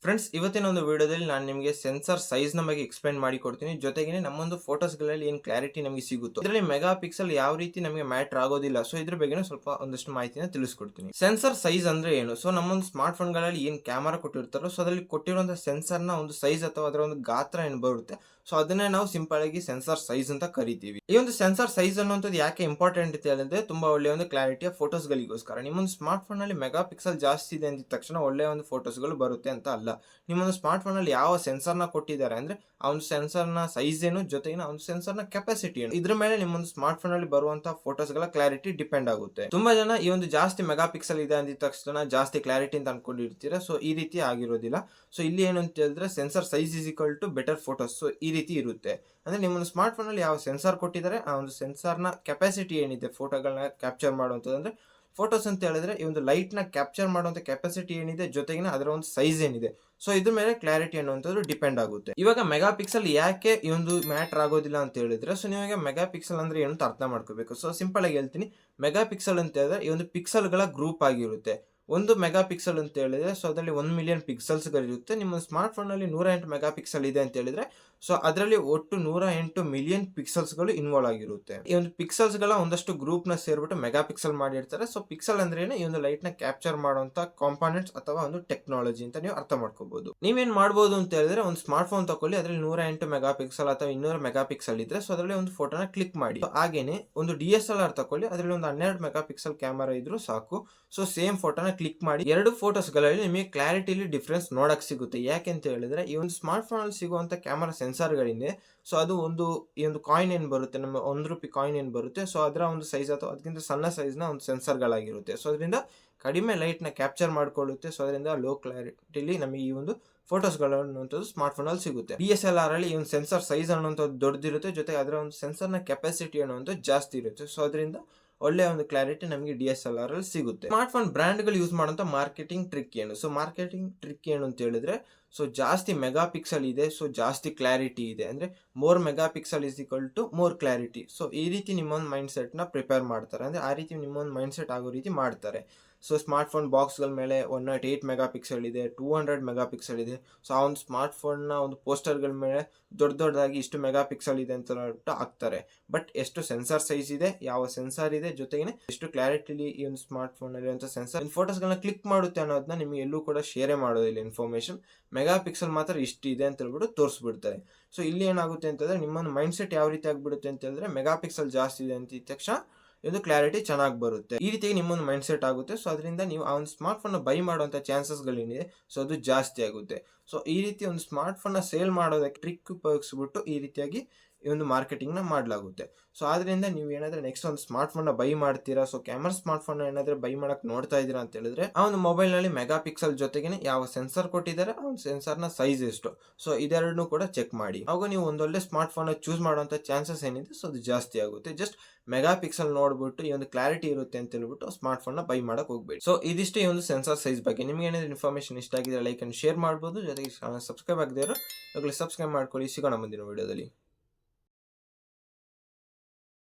Friends, ಇವತ್ತಿನ ಒಂದು ವಿಡಿಯೋದಲ್ಲಿ ನಾನು ನಿಮಗೆ ಸೆನ್ಸರ್ ಸೈಜ್ ನ ಬಗ್ಗೆ ಎಕ್ಸ್ಪ್ಲೈನ್ ಮಾಡಿ ಕೊಡ್ತೀನಿ. ಜೊತೆಗೆ ನಮ್ಮೊಂದು ಫೋಟೋಸ್ ಗಳಲ್ಲಿ ಏನು ಕ್ಲಾರಿಟಿ ನಮಗೆ ಸಿಗುತ್ತೋ ಇದರಲ್ಲಿ ಮೆಗಾ ಪಿಕ್ಸೆಲ್ ಯಾವ ರೀತಿ ನಮಗೆ ಮ್ಯಾಟರ್ ಆಗೋದಿಲ್ಲ. ಸೊ ಇದ್ರ ಬಗ್ಗೆ ಸ್ವಲ್ಪ ಒಂದಷ್ಟು ಮಾಹಿತಿನ ತಿಳಿಸ್ಕೊಡ್ತೀನಿ. ಸೆನ್ಸರ್ ಸೈಜ್ ಅಂದ್ರೆ ಏನು? ಸೊ ನಮ್ಮೊಂದು ಸ್ಮಾರ್ಟ್ ಫೋನ್ ಗಳಲ್ಲಿ ಏನ್ ಕ್ಯಾಮರಾ ಕೊಟ್ಟಿರ್ತಾರೋ ಸೊ ಅದರಲ್ಲಿ ಕೊಟ್ಟಿರುವಂತಹ ಸೆನ್ಸರ್ ನ ಒಂದು ಸೈಜ್ ಅಥವಾ ಅದರ ಒಂದು ಗಾತ್ರ ಏನು ಬರುತ್ತೆ, ಸೊ ಅದನ್ನೇ ನಾವು ಸಿಂಪಲ್ ಆಗಿ ಸೆನ್ಸರ್ ಸೈಜ್ ಅಂತ ಕರಿತೀವಿ. ಈ ಒಂದು ಸೆನ್ಸರ್ ಸೈಜ್ ಅನ್ನುವಂಥದ್ದು ಯಾಕೆ ಇಂಪಾರ್ಟೆಂಟ್ ಅಂತ ಹೇಳಿದ್ರೆ, ತುಂಬಾ ಒಳ್ಳೆಯ ಒಂದು ಕ್ಲಾರಿಟಿಯ ಫೋಟೋಸ್ ಗಳಿಗೋಸ್ಕರ. ನಿಮ್ಮೊಂದು ಸ್ಮಾರ್ಟ್ ಫೋನ್ ನಲ್ಲಿ ಮೆಗಾ ಪಿಕ್ಸೆಲ್ ಜಾಸ್ತಿ ಇದೆ ಅಂದಿದ ತಕ್ಷಣ ಒಳ್ಳೆಯ ಒಂದು ಫೋಟೋಸ್ ಗಳು ಬರುತ್ತೆ ಅಂತ ಅಲ್ಲ. ನಿಮ್ಮೊಂದು ಸ್ಮಾರ್ಟ್ ಫೋನ್ ಅಲ್ಲಿ ಯಾವ ಸೆನ್ಸರ್ ನ ಕೊಟ್ಟಿದ್ದಾರೆ ಅಂದ್ರೆ ಆ ಒಂದು ಸೆನ್ಸರ್ ನ ಸೈಜ್ ಏನು, ಜೊತೆಗೆ ಆ ಒಂದು ಸೆನ್ಸರ್ ನ ಕೆಪಾಸಿಟಿ ಏನು, ಇದ್ರ ಮೇಲೆ ನಿಮ್ಮೊಂದು ಸ್ಮಾರ್ಟ್ ಫೋನ್ ಅಲ್ಲಿ ಬರುವಂತಹ ಫೋಟೋಸ್ ಗಳ ಕ್ಲಾರಿಟಿ ಡಿಪೆಂಡ್ ಆಗುತ್ತೆ. ತುಂಬಾ ಜನ ಈ ಒಂದು ಜಾಸ್ತಿ ಮೆಗಾ ಪಿಕ್ಸೆಲ್ ಇದೆ ಅಂದಿದ ತಕ್ಷಣ ಜಾಸ್ತಿ ಕ್ಲಾರಿಟಿ ಅಂತ ಅನ್ಕೊಂಡಿರ್ತೀರಾ. ಸೊ ಈ ರೀತಿ ಆಗಿರೋದಿಲ್ಲ. ಸೊ ಇಲ್ಲಿ ಏನು ಅಂತ ಹೇಳಿದ್ರೆ sensor size is equal to better photos. So ಈ ರೀತಿ ಇರುತ್ತೆ. ಅಂದ್ರೆ ನಿಮ್ಮ ಸ್ಮಾರ್ಟ್ ಫೋನ್ ಅಲ್ಲಿ ಯಾವ ಸೆನ್ಸಾರ್ ಕೊಟ್ಟಿದ್ದಾರೆ ಆ ಒಂದು ಸೆನ್ಸಾರ್ ನ ಕೆಪಾಸಿಟಿ ಏನಿದೆ ಫೋಟೋಗಳನ್ನ ಕ್ಯಾಪ್ಚರ್ ಮಾಡುವಂತದ್ದು, ಅಂದ್ರೆ ಫೋಟೋಸ್ ಅಂತ ಹೇಳಿದ್ರೆ ಈ ಒಂದು ಲೈಟ್ ನ ಕ್ಯಾಪ್ಚರ್ ಮಾಡುವಂತ ಕೆಪಾಸಿಟಿ ಏನಿದೆ, ಜೊತೆಗಿನ ಅದರ ಒಂದು ಸೈಜ್ ಏನಿದೆ, ಸೊ ಇದ್ರ ಮೇಲೆ ಕ್ಲಾರಿಟಿ ಅನ್ನುವಂಥದ್ದು ಡಿಪೆಂಡ್ ಆಗುತ್ತೆ. ಇವಾಗ ಮೆಗಾ ಪಿಕ್ಸೆಲ್ ಯಾಕೆ ಈ ಒಂದು ಮ್ಯಾಟರ್ ಆಗೋದಿಲ್ಲ ಅಂತ ಹೇಳಿದ್ರೆ, ಸೊ ನಿಮಗೆ ಮೆಗಾ ಪಿಕ್ಸೆಲ್ ಅಂದ್ರೆ ಏನು ಅಂತ ಅರ್ಥ ಮಾಡ್ಕೋಬೇಕು. ಸೊ ಸಿಂಪಲ್ ಆಗಿ ಹೇಳ್ತೀನಿ, ಮೆಗಾ ಪಿಕ್ಸೆಲ್ ಅಂತ ಹೇಳಿದ್ರೆ ಈ ಒಂದು ಪಿಕ್ಸೆಲ್ ಗಳ ಗ್ರೂಪ್ ಆಗಿರುತ್ತೆ. ಒಂದು ಮೆಗಾ ಪಿಕ್ಸೆಲ್ ಅಂತ ಹೇಳಿದ್ರೆ ಸೊ ಅದರಲ್ಲಿ 1 ಮಿಲಿಯನ್ ಪಿಕ್ಸೆಲ್ಸ್ ಗಳಿರುತ್ತೆ. ನಿಮ್ಮ ಸ್ಮಾರ್ಟ್ ಫೋನ್ ನಲ್ಲಿ 108 ಮೆಗಾ ಪಿಕ್ಸೆಲ್ ಇದೆ ಅಂತ ಹೇಳಿದ್ರೆ ಸೊ ಅದರಲ್ಲಿ ಒಟ್ಟು 108 ಮಿಲಿಯನ್ ಪಿಕ್ಸೆಲ್ಸ್ ಗಳು ಇನ್ವಾಲ್ವ್ ಆಗಿರುತ್ತೆ. ಈ ಒಂದು ಪಿಕ್ಸೆಲ್ಸ್ ಗಳ ಒಂದಷ್ಟು ಗ್ರೂಪ್ ನ ಸೇರ್ಬಿಟ್ಟು ಮೆಗಾ ಪಿಕ್ಸೆಲ್ ಮಾಡಿರ್ತಾರೆ. ಸೊ ಪಿಕ್ಸೆಲ್ ಅಂದ್ರೆ ಏನು? ಈ ಒಂದು ಲೈಟ್ ನ ಕ್ಯಾಪ್ಚರ್ ಮಾಡುವಂತ ಕಾಂಪೋನೆಂಟ್ಸ್ ಅಥವಾ ಒಂದು ಟೆಕ್ನಾಲಜಿ ಅಂತ ನೀವು ಅರ್ಥ ಮಾಡ್ಕೋಬಹುದು. ನೀವೇನ್ ಮಾಡಬಹುದು ಅಂತ ಹೇಳಿದ್ರೆ, ಒಂದು ಸ್ಮಾರ್ಟ್ ಫೋನ್ ತಕೊಳ್ಳಿ, ಅದರಲ್ಲಿ 108 ಮೆಗಾ ಪಿಕ್ಸೆಲ್ ಅಥವಾ 200 ಮೆಗಾ ಪಿಕ್ಸೆಲ್ ಇದ್ರೆ ಸೊ ಅದರಲ್ಲಿ ಒಂದು ಫೋಟೋನ ಕ್ಲಿಕ್ ಮಾಡಿ. ಹಾಗೇನೆ ಒಂದು DSLR ತಕೊಳ್ಳಿ, ಅದರಲ್ಲಿ ಒಂದು 12 ಮೆಗಾ ಪಿಕ್ಸೆಲ್ ಕ್ಯಾಮೆರಾ ಇದ್ರೂ ಸಾಕು. ಸೊ ಸೇಮ್ ಫೋಟೋನ ಕ್ಲಿಕ್ ಮಾಡಿ ಎರಡು ಫೋಟೋಸ್ ಗಳಲ್ಲಿ ನಿಮಗೆ ಕ್ಲಾರಿಟಿಲಿ ಡಿಫ್ರೆನ್ಸ್ ನೋಡಕ್ ಸಿಗುತ್ತೆ. ಯಾಕೆ ಅಂತ ಹೇಳಿದ್ರೆ ಈ ಒಂದು ಸ್ಮಾರ್ಟ್ ಫೋನ್ ಅಲ್ಲಿ ಸಿಗುವಂತ ಕ್ಯಾಮೆರಾ ಸೆನ್ಸಾರ್ ಗಳಿಂದ ಸೊ ಅದು ಈ ಒಂದು ಕಾಯಿನ್ ಏನ್ ಬರುತ್ತೆ, ನಮ್ಮ ₹1 ಕಾಯಿನ್ ಏನ್ ಬರುತ್ತೆ, ಸೊ ಅದರ ಒಂದು ಸೈಜ್ ಅಥವಾ ಅದಕ್ಕಿಂತ ಸಣ್ಣ ಸೈಜ್ ನ ಒಂದು ಸೆನ್ಸಾರ್ ಗಳಾಗಿರುತ್ತೆ. ಸೊ ಅದರಿಂದ ಕಡಿಮೆ ಲೈಟ್ ನ ಕ್ಯಾಪ್ಚರ್ ಮಾಡ್ಕೊಳ್ಳುತ್ತೆ. ಸೊ ಅದರಿಂದ ಲೋ ಕ್ಲಾರಿಟಿಲಿ ನಮಗೆ ಈ ಒಂದು ಫೋಟೋಸ್ ಗಳು ಅನ್ನುವಂಥದ್ದು ಸ್ಮಾರ್ಟ್ ಫೋನ್ ಅಲ್ಲಿ ಸಿಗುತ್ತೆ. DSLR ಅಲ್ಲಿ ಈ ಒಂದು ಸೆನ್ಸರ್ ಸೈಜ್ ಅನ್ನುವಂಥದ್ದು ದೊಡ್ಡದಿರುತ್ತೆ, ಜೊತೆಗೆ ಅದರ ಒಂದು ಸೆನ್ಸರ್ ನ ಕೆಪಾಸಿಟಿ ಅನ್ನುವಂಥದ್ದು ಜಾಸ್ತಿ ಇರುತ್ತೆ. ಸೊ ಅದರಿಂದ ಒಳ್ಳೆಯ ಒಂದು ಕ್ಲಾರಿಟಿ ನಮಗೆ DSLR ಅಲ್ಲಿ ಸಿಗುತ್ತೆ. ಸ್ಮಾರ್ಟ್ ಫೋನ್ ಬ್ರ್ಯಾಂಡ್ ಗಳು ಯೂಸ್ ಮಾಡುವಂತ ಮಾರ್ಕೆಟಿಂಗ್ ಟ್ರಿಕ್ ಏನು? ಸೊ ಮಾರ್ಕೆಟಿಂಗ್ ಟ್ರಿಕ್ ಏನು ಅಂತ ಹೇಳಿದ್ರೆ, ಸೊ ಜಾಸ್ತಿ ಮೆಗಾ ಪಿಕ್ಸೆಲ್ ಇದೆ, ಸೊ ಜಾಸ್ತಿ ಕ್ಲಾರಿಟಿ ಇದೆ, ಅಂದ್ರೆ more mega pixel is equal to more clarity. So ಈ ರೀತಿ ನಿಮ್ಮೊಂದು ಮೈಂಡ್ ಸೆಟ್ ನ ಪ್ರಿಪೇರ್ ಮಾಡ್ತಾರೆ, ಅಂದ್ರೆ ಆ ರೀತಿ ನಿಮ್ಮೊಂದು ಮೈಂಡ್ ಸೆಟ್ ಆಗೋ ರೀತಿ ಮಾಡ್ತಾರೆ. ಸೊ ಸ್ಮಾರ್ಟ್ ಫೋನ್ ಬಾಕ್ಸ್ ಗಳ ಮೇಲೆ 108 ಮೆಗಾ ಪಿಕ್ಸೆಲ್ ಇದೆ, 200 ಮೆಗಾ ಪಿಕ್ಸೆಲ್ ಇದೆ. ಸೊ ಆ ಒಂದು ಸ್ಮಾರ್ಟ್ ಫೋನ್ ನ ಒಂದು ಪೋಸ್ಟರ್ ಗಳ ಮೇಲೆ ದೊಡ್ಡದಾಗಿ ಇಷ್ಟು ಮೆಗಾ ಪಿಕ್ಸೆಲ್ ಇದೆ ಅಂತ ಹಾಕ್ತಾರೆ. ಬಟ್ ಎಷ್ಟು ಸೆನ್ಸಾರ್ ಸೈಜ್ ಇದೆ, ಯಾವ ಸೆನ್ಸಾರ್ ಇದೆ, ಜೊತೆಗೆ ಎಷ್ಟು ಕ್ಲಾರಿಟಿಲಿ ಈ ಒಂದು ಸ್ಮಾರ್ಟ್ ಫೋನ್ ಅಲ್ಲಿ ಸೆನ್ಸಾರ್ ಫೋಟೋಸ್ ಗಳನ್ನ ಕ್ಲಿಕ್ ಮಾಡುತ್ತೆ ಅನ್ನೋದನ್ನ ನಿಮಗೆ ಎಲ್ಲೂ ಕೂಡ ಶೇರ್ ಮಾಡೋದಿಲ್ಲ ಇನ್ಫಾರ್ಮೇಶನ್. ಮೆಗಾ ಪಿಕ್ಸೆಲ್ ಮಾತ್ರ ಇಷ್ಟು ಇದೆ ಅಂತ ಹೇಳ್ಬಿಟ್ಟು ತೋರಿಸ್ಬಿಡ್ತಾರೆ. ಸೊ ಇಲ್ಲಿ ಏನಾಗುತ್ತೆ ಅಂತಂದ್ರೆ ನಿಮ್ಮ ಮೈಂಡ್ ಸೆಟ್ ಯಾವ ರೀತಿ ಆಗ್ಬಿಡುತ್ತೆ ಅಂತ ಹೇಳಿದ್ರೆ, ಮೆಗಾ ಪಿಕ್ಸೆಲ್ ಜಾಸ್ತಿ ಇದೆ ಅಂತ ತಕ್ಷಣ ಇದು ಕ್ಲಾರಿಟಿ ಚೆನ್ನಾಗಿ ಬರುತ್ತೆ. ಈ ರೀತಿಯಾಗಿ ನಿಮ್ಮೊಂದು ಮೈಂಡ್ ಸೆಟ್ ಆಗುತ್ತೆ. ಸೊ ಅದರಿಂದ ನೀವು ಆ ಒಂದು ಸ್ಮಾರ್ಟ್ ಫೋನ್ ಬೈ ಮಾಡುವಂತ ಚಾನ್ಸಸ್ ಗಳೇನಿದೆ ಸೊ ಅದು ಜಾಸ್ತಿ ಆಗುತ್ತೆ. ಸೊ ಈ ರೀತಿ ಒಂದು ಸ್ಮಾರ್ಟ್ ಫೋನ್ ನ ಸೇಲ್ ಮಾಡೋದಕ್ಕೆ ಟ್ರಿಕ್ ಉಪಯೋಗಿಸ್ಬಿಟ್ಟು ಈ ರೀತಿಯಾಗಿ ಈ ಒಂದು ಮಾರ್ಕೆಟಿಂಗ್ ನ ಮಾಡಲಾಗುತ್ತೆ. ಸೊ ಆದ್ರಿಂದ ನೀವು ಏನಾದ್ರೆ ನೆಕ್ಸ್ಟ್ ಒಂದು ಸ್ಮಾರ್ಟ್ ಫೋನ್ ನ ಬೈ ಮಾಡ್ತೀರಾ, ಸೊ ಕ್ಯಾಮರಾ ಸ್ಮಾರ್ಟ್ ಫೋನ್ ಏನಾದ್ರೆ ಬೈ ಮಾಡಕ್ ನೋಡ್ತಾ ಇದೀರಾ ಅಂತ ಹೇಳಿದ್ರೆ, ಆ ಒಂದು ಮೊಬೈಲ್ ನಲ್ಲಿ ಮೆಗಾ ಪಿಕ್ಸೆಲ್ ಜೊತೆಗೆ ಯಾವ ಸೆನ್ಸರ್ ಕೊಟ್ಟಿದ್ದಾರೆ, ಆ ಒಂದು ಸೆನ್ಸರ್ ನ ಸೈಜ್ ಎಷ್ಟು, ಸೊ ಇದೆರಡನ್ನೂ ಕೂಡ ಚೆಕ್ ಮಾಡಿ. ಅವಾಗ ನೀವು ಒಂದೊಳ್ಳೆ ಸ್ಮಾರ್ಟ್ ಫೋನ್ ಚೂಸ್ ಮಾಡುವಂತ ಚಾನ್ಸಸ್ ಏನಿದೆ ಸೊ ಅದು ಜಾಸ್ತಿ ಆಗುತ್ತೆ. ಜಸ್ಟ್ ಮೆಗಾ ಪಿಕ್ಸೆಲ್ ನೋಡ್ಬಿಟ್ಟು ಈ ಒಂದು ಕ್ಲಾರಿಟಿ ಇರುತ್ತೆ ಅಂತ ಹೇಳ್ಬಿಟ್ಟು ಸ್ಮಾರ್ಟ್ ಫೋನ್ ನ ಬೈ ಮಾಡಕ್ ಹೋಗ್ಬೇಡಿ. ಸೊ ಇದಿಷ್ಟು ಈ ಒಂದು ಸೆನ್ಸರ್ ಸೈಜ್ ಬಗ್ಗೆ. ನಿಮ್ಗೆ ಏನಾದ್ರು ಇನ್ಫಾರ್ಮೇಶನ್ ಇಷ್ಟ ಆಗಿದ್ರೆ ಲೈಕ್ ಅಂಡ್ ಶೇರ್ ಮಾಡಬಹುದು. ಜೊತೆಗೆ ಸಬ್ಸ್ಕ್ರೈಬ್ ಆಗದೇ ಇರೋ ಸಬ್ಸ್ಕ್ರೈಬ್ ಮಾಡ್ಕೊಳ್ಳಿ. ಸಿಗೋಣ ಮುಂದಿನ ವಿಡಿಯೋದಲ್ಲಿ.